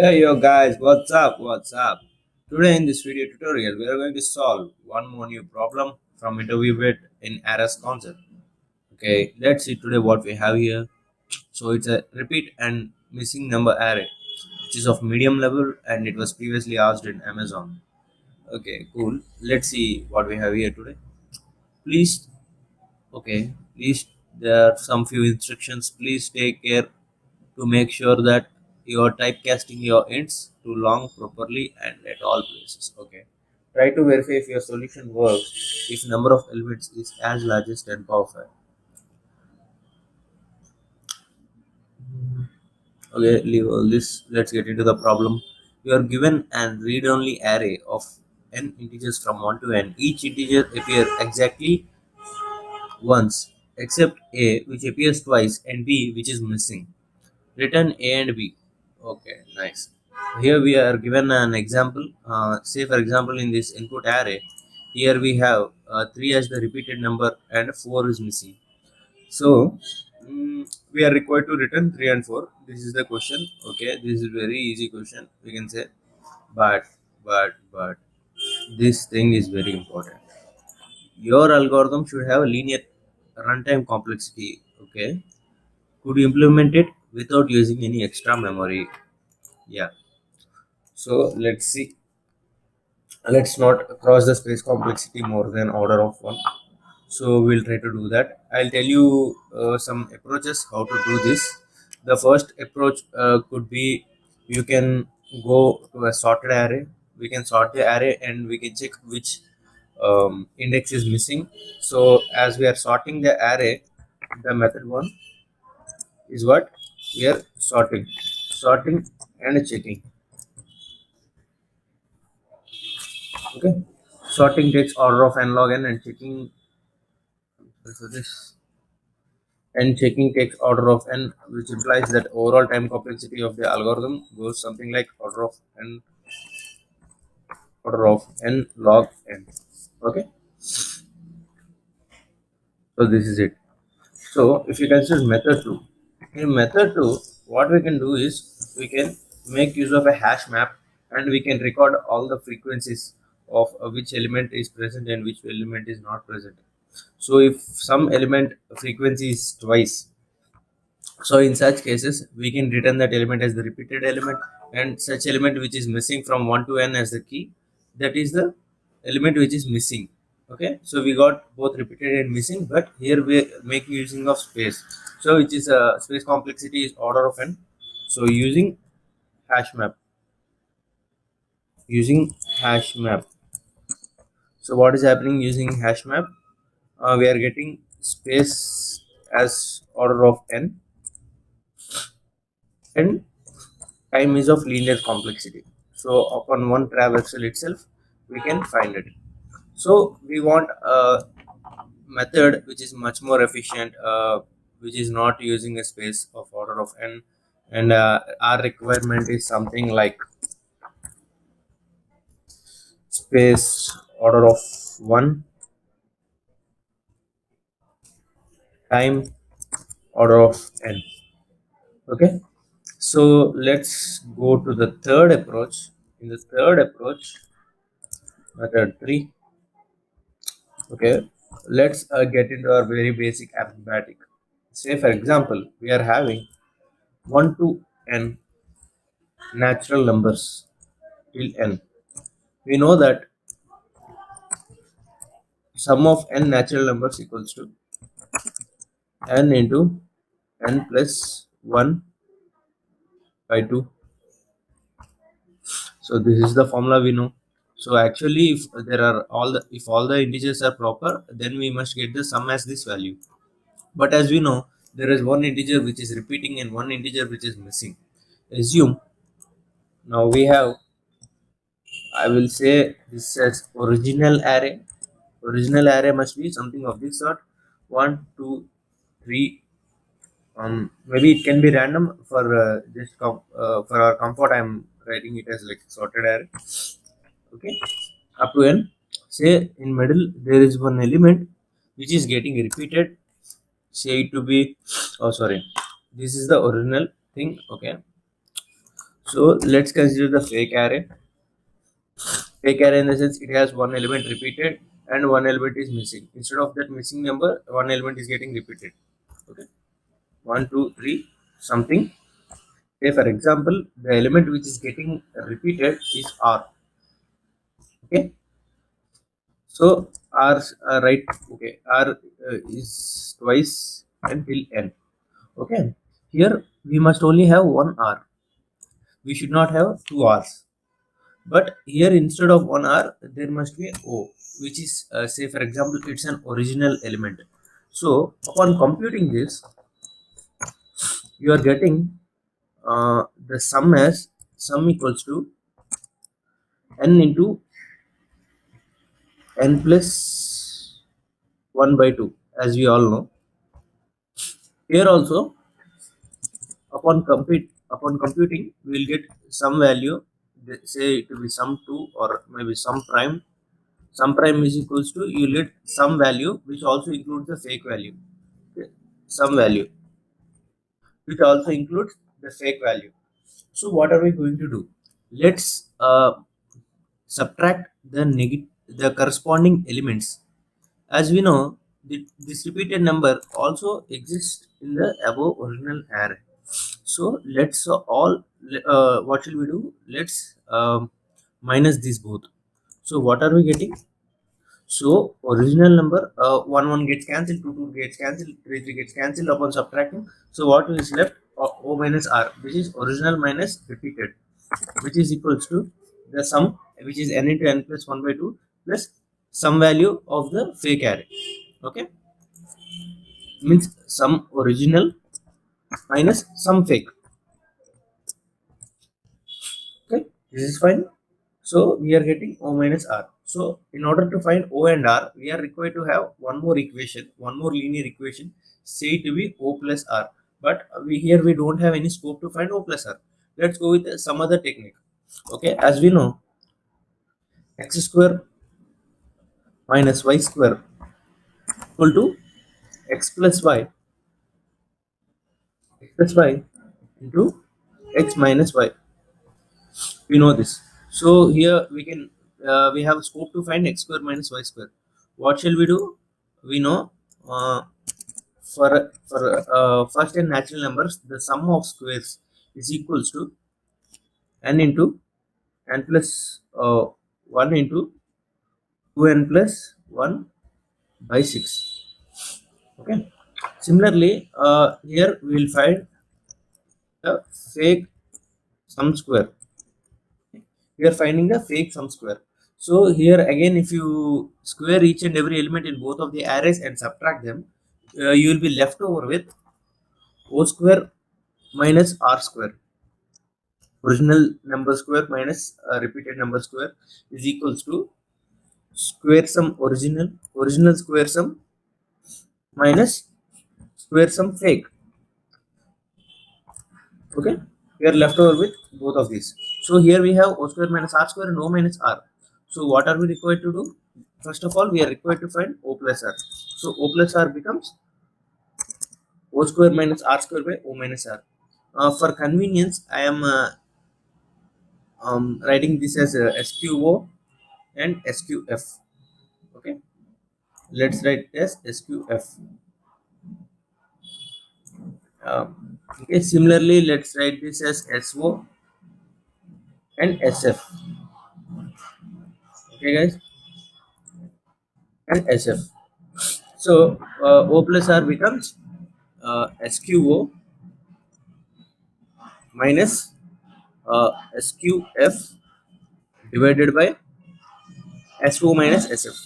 Hey yo guys, what's up? What's up? Today in this video tutorial, we are going to solve one more new problem from interview bit in ARAS concept. Okay, let's see today what we have here. So it's a repeat and missing number array, which is of medium level and it was previously asked in Amazon. Okay, cool. Let's see what we have here today. Please, please, there are some few instructions. Please take care to make sure that you are typecasting your ends to long properly and at all places. Okay. Try to verify if your solution works if number of elements is as large as 10 power 5. Okay, leave all this. Let's get into the problem. You are given an read-only array of n integers from 1 to n. Each integer appear exactly once except a which appears twice and b which is missing. Return A and B. Okay, nice. Here we are given an example. Say for example in this input array, here we have 3 as the repeated number and 4 is missing. So we are required to return 3 and 4. This is the question. Okay, this is very easy question. We can say, but but this thing is very important. Your algorithm should have a linear runtime complexity. Okay, could you implement it without using any extra memory? Yeah. So let's see. Let's not cross the space complexity more than order of one. So we'll try to do that. I'll tell you some approaches how to do this. The first approach could be you can go to a sorted array. We can sort the array and we can check which index is missing. So as we are sorting the array, the method one is what we are sorting and checking. Okay, sorting takes order of n log n and checking for this and checking takes order of n, which implies that overall time complexity of the algorithm goes something like order of n log n. Okay, so this is it. So if you consider method 2, in method 2 what we can do is we can make use of a hash map and we can record all the frequencies of which element is present and which element is not present. So if some element frequency is twice, so in such cases, we can return that element as the repeated element and such element which is missing from 1 to n as the key, that is the element which is missing. Okay, so we got both repeated and missing, but here we are making using of space. So which is space complexity is order of n. So hash map, using hash map. So what is happening using hash map? We are getting space as order of n and time is of linear complexity. So upon one traversal itself, we can find it. So we want a method which is much more efficient, which is not using a space of order of n, and our requirement is something like space order of 1, time order of n. Okay, so let's go to the third approach. In the third approach, method 3. Okay, let's get into our very basic arithmetic. Say, for example, we are having 1 to n natural numbers till n. We know that sum of n natural numbers equals to n into n plus 1 by 2. So this is the formula we know. So actually, if all the integers are proper, then we must get the sum as this value. But as we know, there is one integer which is repeating and one integer which is missing. Assume now we have, I will say this as original array. Original array must be something of this sort: one, two, three. Maybe it can be random for for our comfort. I'm writing it as like sorted array. Okay, up to n. Say in middle there is one element which is getting repeated. Say it to be, oh sorry, this is the original thing. Okay, So let's consider the fake array. Fake array in the sense it has one element repeated and one element is missing. Instead of that missing number, one element is getting repeated. Okay, 1, 2, 3, something. Say for example, the element which is getting repeated is R. Okay, so R right. Okay, R is twice until n. Okay, here we must only have one R. We should not have two R's. But here instead of one R, there must be O, which is say for example, it's an original element. So upon computing this, you are getting the sum as sum equals to n into n plus 1 by 2, as we all know. Here also, upon computing, we will get some value. Say it will be sum 2 or maybe some prime is equals to you get some value which also includes the fake value. Okay. Some value which also includes the fake value. So what are we going to do? Let's subtract the corresponding elements. As we know, this repeated number also exists in the above original array. So let's all what shall we do? Let's minus these both. So what are we getting? So original number 1 gets cancelled, 2 gets cancelled, 3 gets cancelled upon subtracting. So what is left? O minus R, which is original minus repeated, which is equals to the sum, which is n into n plus 1 by 2 plus some value of the fake array. Okay, means some original minus some fake. Okay, this is fine. So we are getting O minus R. So in order to find O and R, we are required to have one more equation, one more linear equation, say to be O plus R. But we don't have any scope to find O plus R. Let's go with some other technique. Okay, as we know, x square minus y square equal to x plus y into x minus y. We know this. So here we have scope to find x square minus y square. What shall we do? We know uh, for first and natural numbers, the sum of squares is equals to n into n plus 1 into 2n plus 1 by 6. Okay, similarly here we will find the fake sum square. We are finding the fake sum square. So here again, if you square each and every element in both of the arrays and subtract them, you will be left over with O square minus R square. Original number square minus repeated number square is equals to square sum original square sum minus square sum fake. Okay, we are left over with both of these. So here we have O square minus R square and O minus R. So what are we required to do? First of all, we are required to find O plus R. So O plus R becomes O square minus R square by O minus R. For convenience, I am writing this as SQO and SQF. Okay, let's write it as SQF. Okay, similarly, let's write this as SO and SF. Okay, guys, and SF. So O plus R becomes SQO minus SQF divided by SO minus SF.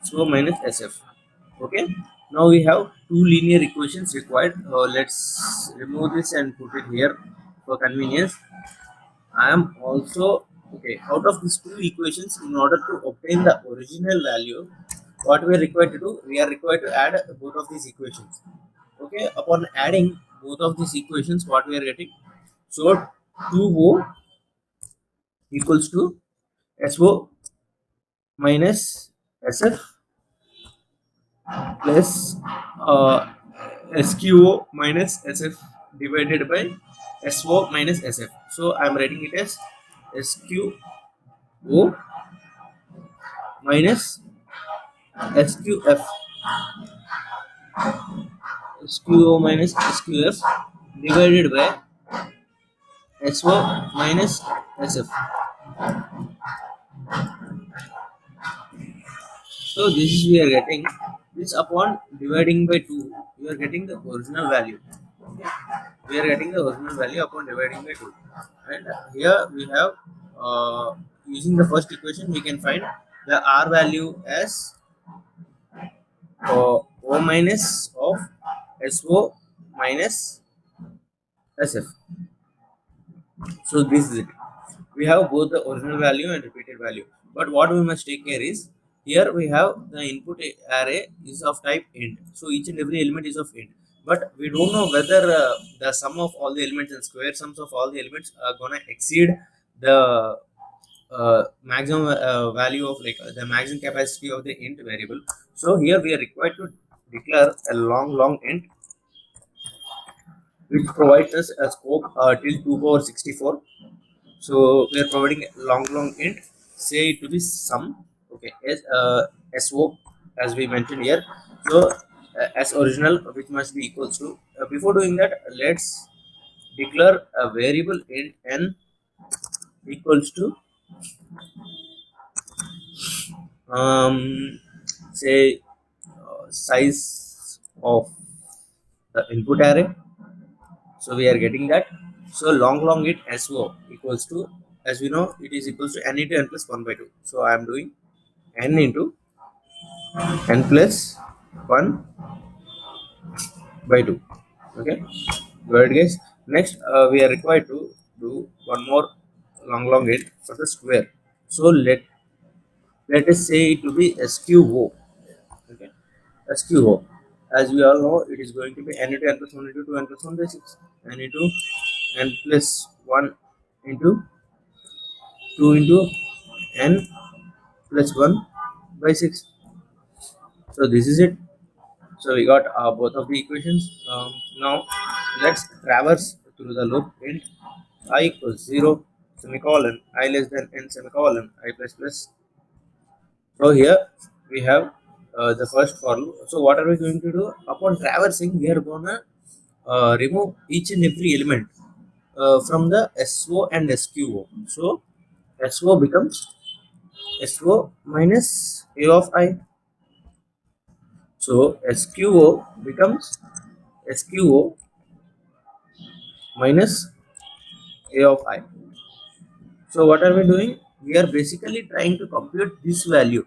SO minus SF. Okay. Now we have two linear equations required. Let's remove this and put it here for convenience. I am also okay. Out of these two equations, in order to obtain the original value, what we are required to do? We are required to add both of these equations. Okay. Upon adding both of these equations, what we are getting? So 2O equals to SO minus SF plus SQO minus SF divided by SO minus SF. So I'm writing it as SQO minus SQF. SQO minus SQF divided by SO minus SF. So this is we are getting this upon dividing by 2, we are getting the original value. We are getting the original value upon dividing by 2. And here we have, using the first equation, we can find the R value as O minus of SO minus SF. So this is it. We have both the original value and repeated value. But what we must take care is, here we have the input array is of type int. So each and every element is of int. But we don't know whether the sum of all the elements and square sums of all the elements are gonna exceed the maximum value of, like, the maximum capacity of the int variable. So here we are required to declare a long int which provides us a scope till 2 power 64. So we are providing a long int, say it to be sum, okay, as so as we mentioned here. So as original, which must be equals to, before doing that, let's declare a variable int n equals to, um say, size of the input array. So we are getting that. So long int so equals to, as we know, it is equals to n into n plus 1 by 2. So I am doing n into n plus 1 by 2. Okay, good guys. Next, we are required to do one more long int for the square. So let us say it to be SQO. Okay, SQO, as we all know, it is going to be n into n plus 1 into 2 n plus 1 by 6, n into n plus 1 into 2 into n plus 1 by 6. So this is it. So we got both of the equations. Now let's traverse through the loop int I equals 0 semicolon I less than n semicolon I plus plus. So here we have the first for loop. So what are we going to do? Upon traversing, we are gonna remove each and every element from the SO and SQO. So SO becomes SO minus A of I. So SQO becomes SQO minus A of I. So what are we doing? We are basically trying to compute this value.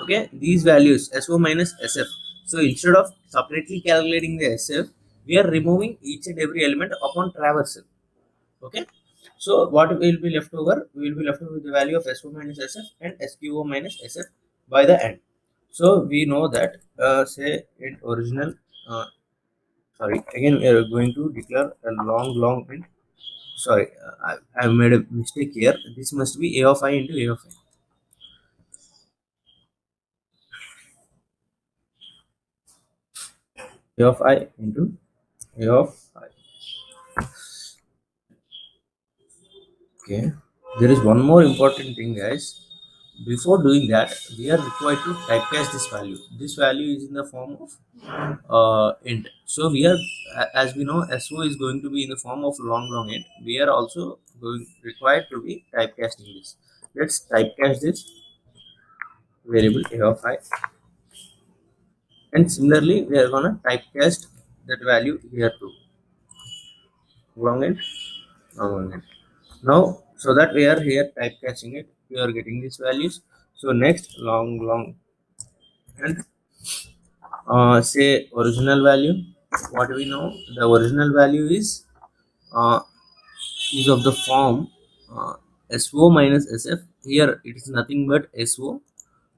Okay, these values SO minus SF. So instead of separately calculating the SF, we are removing each and every element upon traversal. Okay, so what will be left over? We will be left over with the value of SO minus SF and SQO minus SF by the end. So we know that, say in original, uh, sorry, again we are going to declare a long int. Sorry, I made a mistake here. This must be A of I into A of I. A of I into A of I. Okay, there is one more important thing, guys. Before doing that, we are required to typecast this value. This value is in the form of int. So we are, as we know, SO is going to be in the form of long int. We are also going required to be typecasting this. Let's typecast this variable A of I, and similarly we are gonna typecast that value here too. Long int, long int. Now, so that we are here typecasting it, we are getting these values. So next, long and say original value. What we know, the original value uh, is of the form SO minus SF. Here it is nothing but SO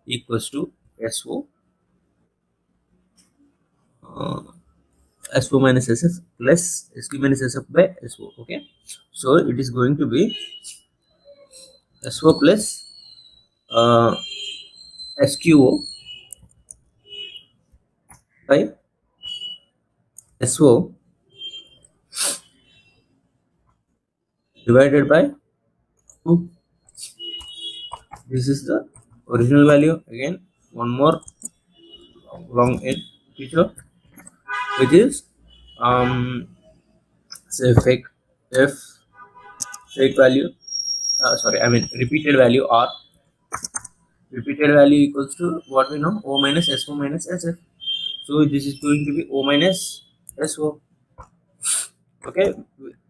equals to SO, uh, SO minus SF plus SQ minus SF by SO. Okay, so it is going to be SO plus uh, SQO by SO divided by 2. This is the original value. Again, one more long integer, which is say f fake value. Sorry, I mean repeated value, or repeated value equals to what we know, o minus so minus sf. So this is going to be o minus so. Okay,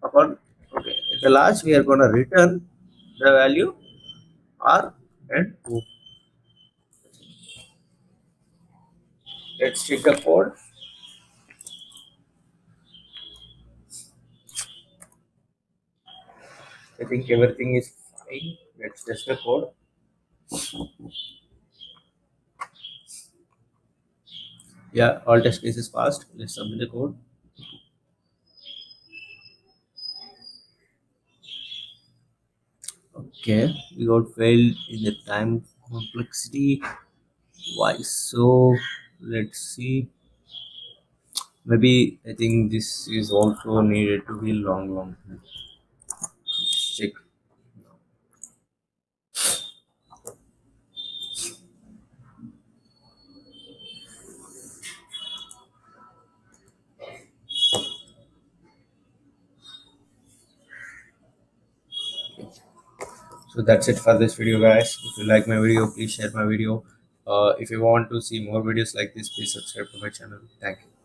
upon okay at the last we are going to return the value r and o. Let's check the code. I think everything is fine. Let's test the code. Yeah, all test cases passed. Let's submit the code. Okay, we got failed in the time complexity. Why so? Let's see. Maybe I think this is also needed to be long. Let's check. So that's it for this video, guys. If you like my video, please share my video. If you want to see more videos like this, please subscribe to my channel. Thank you.